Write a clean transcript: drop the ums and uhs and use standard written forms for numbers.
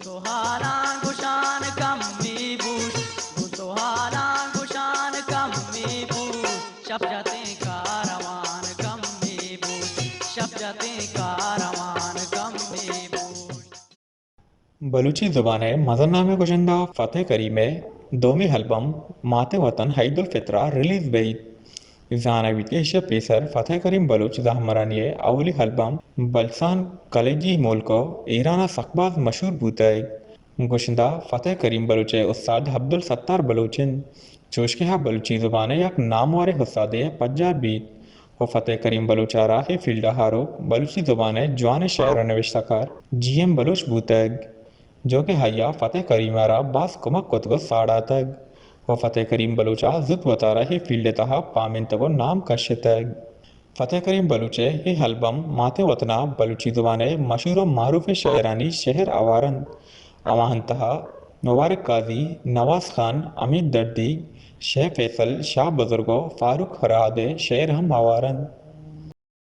تو حالاں گشان کم می بود تو حالاں گشان کم می بود شب جاتیں کاروان کم می بود شب جاتیں کاروان کم می بود. بلوچی زبان مظرنامه گشندہ فتح کریم دومی البم مات وطن عید الفطرہ ریلیز بید. زانویت پیسر فتح کریم بلوچ زہمرانی اولی البم بلسان کلیجی ملک ایران سقباز مشہور بوتے گشندہ فتح کریم بلوچ استاد عبدالستار بلوچن چوشکہ بلوچی زبان یک نامور استاد پجار بید و فتح کریم بلوچ راہ فیلڈ ہارو بلوچی زبان جوان شعر و نوشتکار جی ایم بلوچ بوتگ جو کہ حیا فتح کریم را باس کمک کتگو ساڑا تگ و فتح کریم بلوچا زد وطارہ ہی فیلڈ تہا پامن تگو نام کشتگ. فتح کریم بلوچ یہ البم مات وطنہ بلوچی زبان مشہور و معروف شاعرانی شہر آوارند اواہن تہا مبارک قاضی نواز خان امید دردی شہ فیصل شاہ بزرگو فاروق فرہاد شعر ہم آوارند.